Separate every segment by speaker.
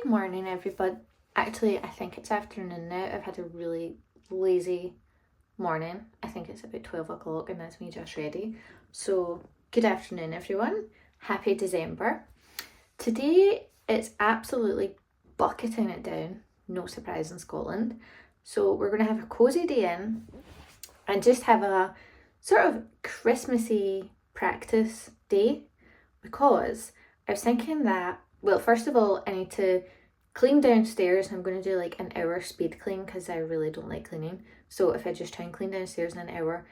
Speaker 1: Good morning, everybody. Actually, I think it's afternoon now. I've had a really lazy morning. I think it's about 12 o'clock and that's me just ready. So, good afternoon, everyone. Happy December. Today, it's absolutely bucketing it down. No surprise in Scotland. So, we're going to have a cosy day in and just have a sort of Christmassy practice day because I was thinking that, well, first of all, I need to clean downstairs and I'm going to do like an hour speed clean because I really don't like cleaning. So if I just try and clean downstairs in an hour.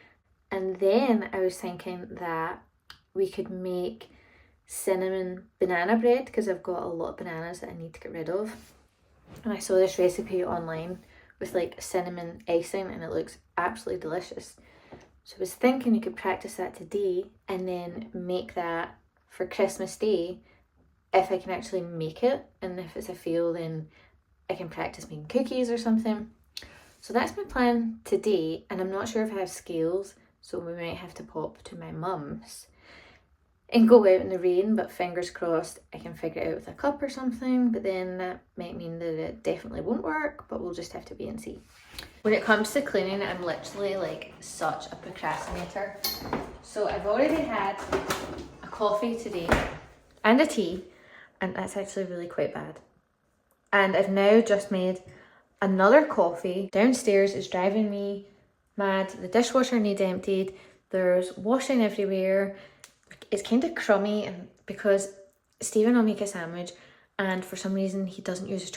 Speaker 1: And then I was thinking that we could make cinnamon banana bread because I've got a lot of bananas that I need to get rid of. And I saw this recipe online with like cinnamon icing and it looks absolutely delicious. So I was thinking you could practice that today and then make that for Christmas Day if I can actually make it, and if it's a fail then I can practice making cookies or something. So that's my plan today, and I'm not sure if I have scales, so we might have to pop to my mum's and go out in the rain, but fingers crossed I can figure it out with a cup or something, but then that might mean that it definitely won't work, but we'll just have to wait and see. When it comes to cleaning, I'm literally like such a procrastinator. So I've already had a coffee today and a tea, and that's actually really quite bad. And I've now just made another coffee. Downstairs is driving me mad. The dishwasher needs emptied. There's washing everywhere. It's kind of crummy, and because Stephen will make a sandwich and for some reason he doesn't use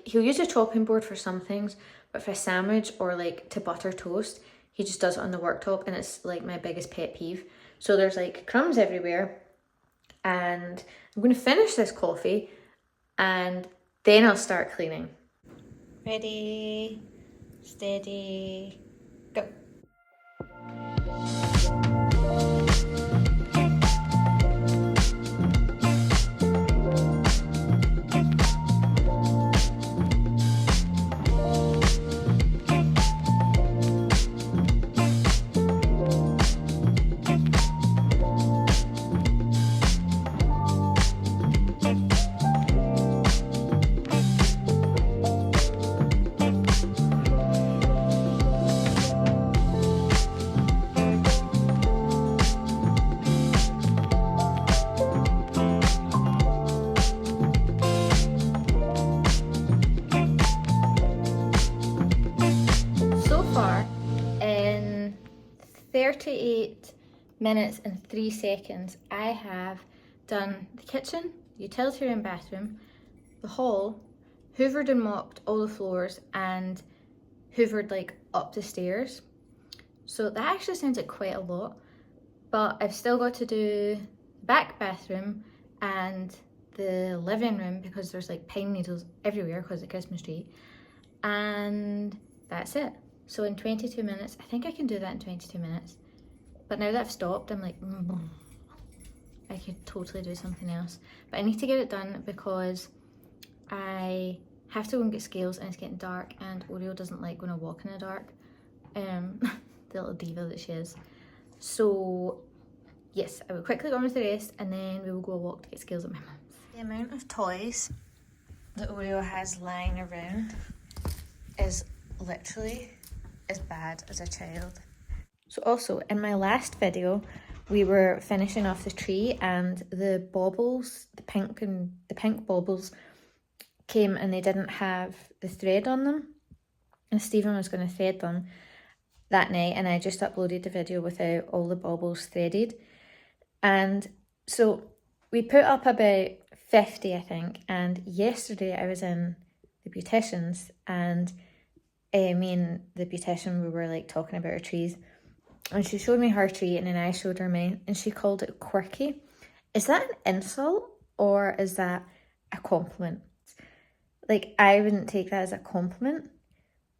Speaker 1: he'll use a chopping board for some things, but for a sandwich or like to butter toast, he just does it on the worktop, and it's like my biggest pet peeve. So there's like crumbs everywhere, and I'm going to finish this coffee and then I'll start cleaning. Ready, steady, go. So far, in 38 minutes and 3 seconds, I have done the kitchen, utility room, bathroom, the hall, hoovered and mopped all the floors, and hoovered like up the stairs. So that actually sounds like quite a lot, but I've still got to do the back bathroom and the living room because there's like pine needles everywhere because of the Christmas tree, and that's it. So in 22 minutes, I think I can do that in 22 minutes. But now that I've stopped, I'm like, I could totally do something else. But I need to get it done because I have to go and get scales and it's getting dark, and Oreo doesn't like when I walk in the dark. The little diva that she is. So yes, I will quickly go on with the rest and then we will go walk to get scales at my mum's. The amount of toys that Oreo has lying around is literally as bad as a child. So also in my last video we were finishing off the tree and the baubles, the pink baubles came and they didn't have the thread on them, and Stephen was going to thread them that night, and I just uploaded the video without all the baubles threaded. And so we put up about 50 I think, and yesterday I was in the beautician's and me and the beautician, we were like talking about our trees, and she showed me her tree and then I showed her mine, and she called it quirky. Is that an insult or is that a compliment? Like, I wouldn't take that as a compliment.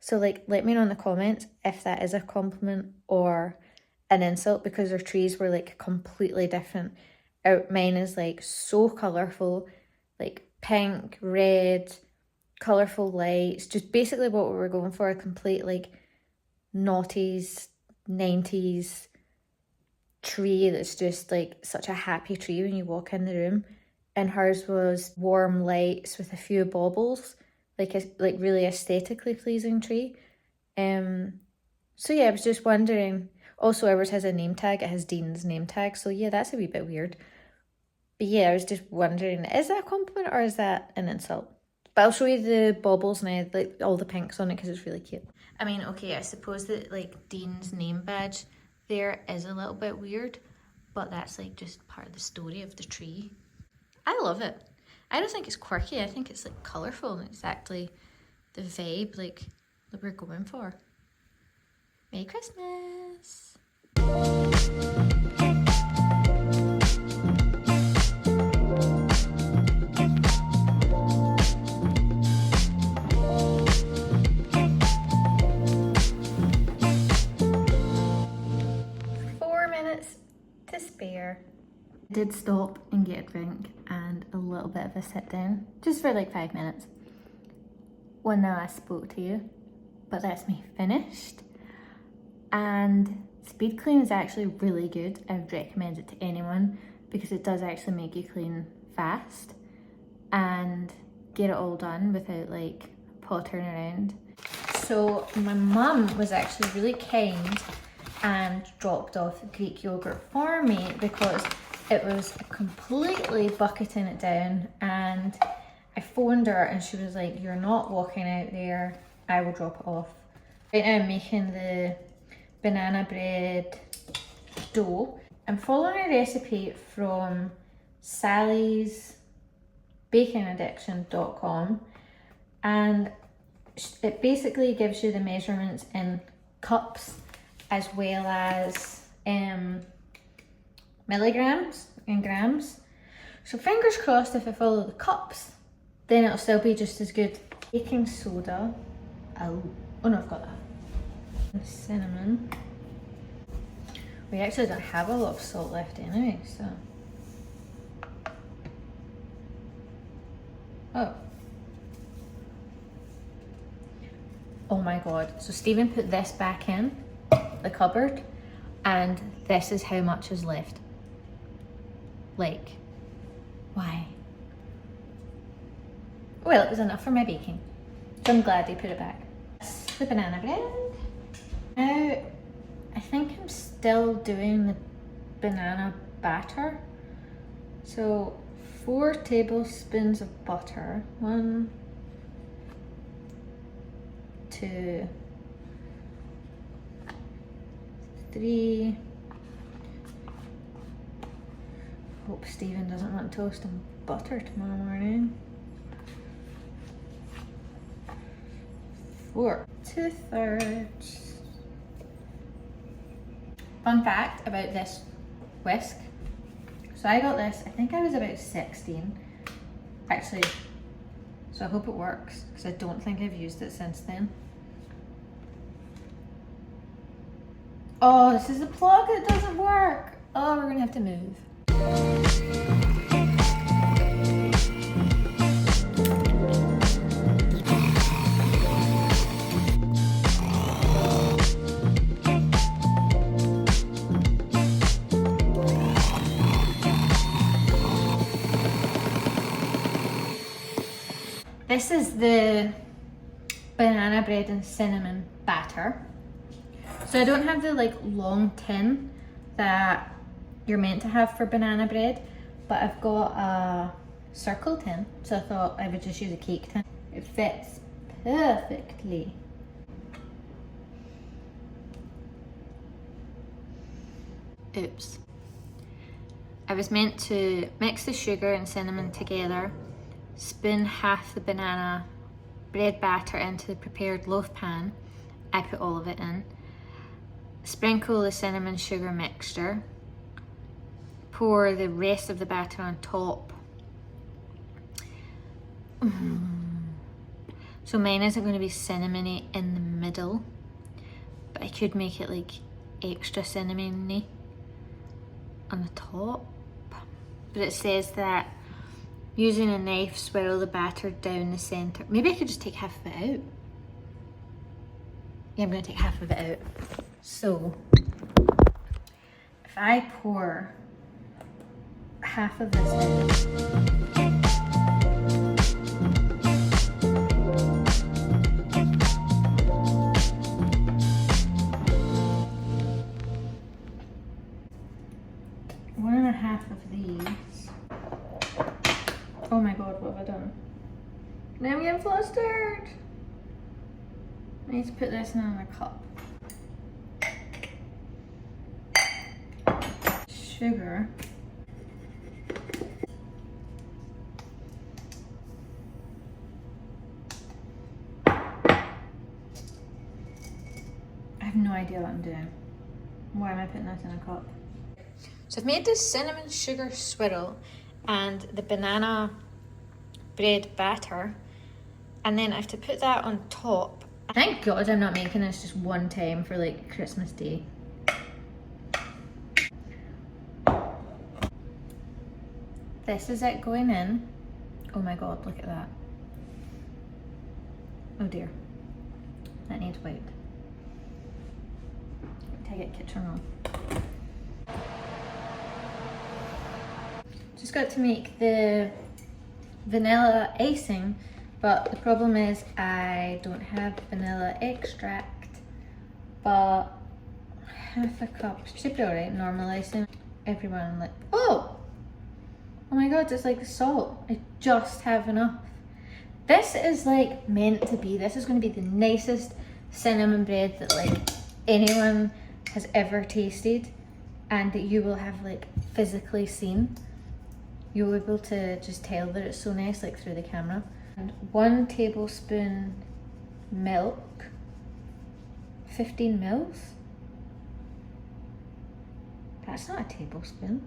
Speaker 1: So like, let me know in the comments if that is a compliment or an insult, because our trees were like completely different. Mine is like so colourful, like pink, red, colourful lights, just basically what we were going for, a complete like noughties, 90s tree that's just like such a happy tree when you walk in the room. and hers was warm lights with a few baubles, like a really aesthetically pleasing tree. So yeah, I was just wondering. Also, ours has a name tag. It has Dean's name tag. So yeah, that's a wee bit weird. But yeah, I was just wondering, is that a compliment or is that an insult? But I'll show you the baubles now, like all the pinks on it, because it's really cute. I mean, okay, I suppose that like Dean's name badge there is a little bit weird, but that's like just part of the story of the tree. I love it. I don't think it's quirky. I think it's like colourful and exactly the vibe like that we're going for. Merry Christmas! 4 minutes to spare. I did stop and get a drink and a little bit of a sit down, just for like 5 minutes, when I spoke to you, but that's me finished. And speed clean is actually really good. I would recommend it to anyone because it does actually make you clean fast and get it all done without like pottering around. So my mum was actually really kind and dropped off Greek yogurt for me because it was completely bucketing it down, and I phoned her and she was like, "You're not walking out there, I will drop it off." Right now I'm making the banana bread dough. I'm following a recipe from sallysbakingaddiction.com, and it basically gives you the measurements in cups as well as milligrams and grams. So fingers crossed if I follow the cups, then it'll still be just as good. Baking soda. Oh no, I've got that. And cinnamon. We actually don't have a lot of salt left anyway, so. Oh my god. So Stephen put this back in the cupboard and this is how much is left. Like, why? Well, it was enough for my baking, so I'm glad they put it back. That's the banana bread. Now, I think I'm still doing the banana batter. So 4 tablespoons of butter. 1, 2, 3. Hope Stephen doesn't want toast and butter tomorrow morning. 4, 2/3. Fun fact about this whisk. So I got this, I think I was about 16, actually. So I hope it works, because I don't think I've used it since then. Oh, this is a plug that doesn't work. Oh, we're gonna have to move. This is the banana bread and cinnamon batter. So I don't have the like long tin that you're meant to have for banana bread, but I've got a circle tin, so I thought I would just use a cake tin. It fits perfectly. Oops. I was meant to mix the sugar and cinnamon together, spoon half the banana bread batter into the prepared loaf pan. I put all of it in. Sprinkle the cinnamon sugar mixture. Pour the rest of the batter on top. So mine isn't going to be cinnamony in the middle, but I could make it like extra cinnamony on the top. But it says that using a knife, swirl the batter down the center. Maybe I could just take half of it out. Yeah, I'm going to take half of it out. So if I pour half of this in, Now I'm getting flustered. I need to put this in a cup. Sugar. I have no idea what I'm doing. Why am I putting this in a cup? So I've made this cinnamon sugar swirl and the banana bread batter, and then I have to put that on top. Thank God I'm not making this just one time for like Christmas Day. This is it going in. Oh my God, look at that. Oh dear, that needs wiped. Take it kitchen roll. Just got to make the vanilla icing, but the problem is I don't have vanilla extract, but half a cup should be alright, normal icing. Everyone like, oh my God, it's like salt. I just have enough. This is like meant to be, this is going to be the nicest cinnamon bread that like anyone has ever tasted and that you will have like physically seen. You'll be able to just tell that it's so nice like through the camera. And 1 tablespoon milk, 15 mils. That's not a tablespoon.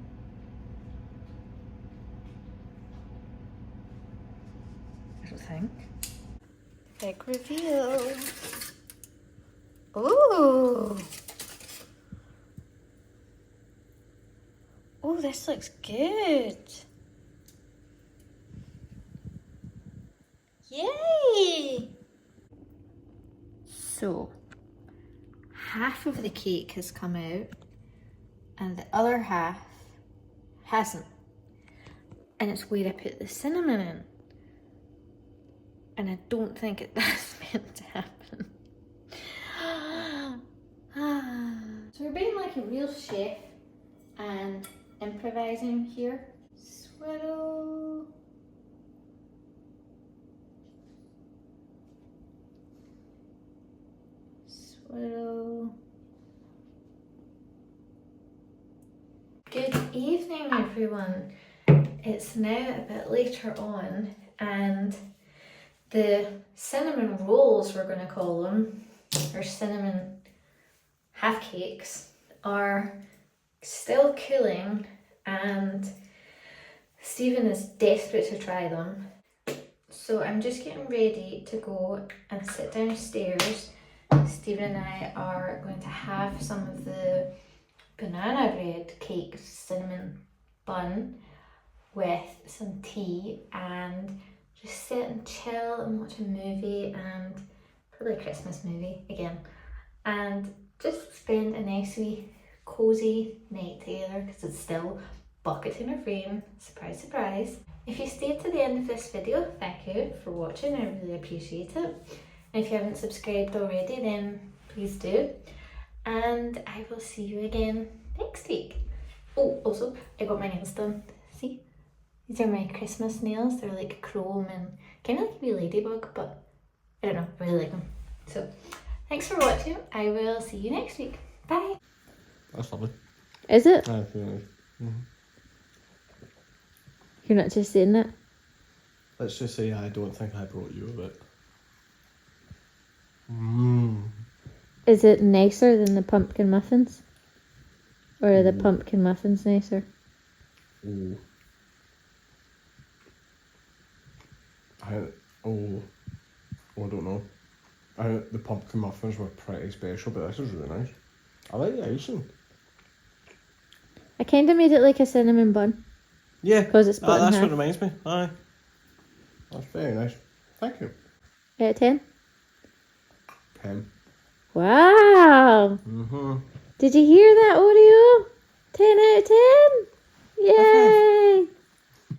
Speaker 1: I don't think. Big reveal. Ooh. Oh, this looks good. Yay! So, half of the cake has come out and the other half hasn't. And it's where I put the cinnamon in. And I don't think that's meant to happen. So we're being like a real chef and improvising here. Swirl. Swirl. Good evening, everyone. It's now a bit later on, and the cinnamon rolls, we're going to call them, or cinnamon half cakes, are still cooling, and Stephen is desperate to try them. So I'm just getting ready to go and sit downstairs. Stephen and I are going to have some of the banana bread cake cinnamon bun with some tea and just sit and chill and watch a movie, and probably a Christmas movie again, and just spend a nice wee cozy night together because it's still bucketing of rain. Surprise, surprise. If you stayed to the end of this video, thank you for watching. I really appreciate it. And if you haven't subscribed already, then please do. And I will see you again next week. Oh, also, I got my nails done. See? These are my Christmas nails. They're like chrome and kind of like a wee ladybug, but I don't know, I really like them. So, thanks for watching. I will see you next week. Bye.
Speaker 2: That's lovely.
Speaker 1: Is it?
Speaker 2: I feel nice.
Speaker 1: You're not just saying that?
Speaker 2: Let's just say I don't think I brought you a bit.
Speaker 1: Is it nicer than the pumpkin muffins? Or are the pumpkin muffins nicer?
Speaker 2: Oh. I don't know. The pumpkin muffins were pretty special, but this is really nice. I like the icing.
Speaker 1: I kind of made it like a cinnamon bun.
Speaker 2: Yeah,
Speaker 1: because it's split in
Speaker 2: that's
Speaker 1: half.
Speaker 2: what reminds me. Aye. That's very nice. Thank you.
Speaker 1: Out of 10?
Speaker 2: 10.
Speaker 1: Wow! Did you hear that, Oreo? 10 out of 10? Yay!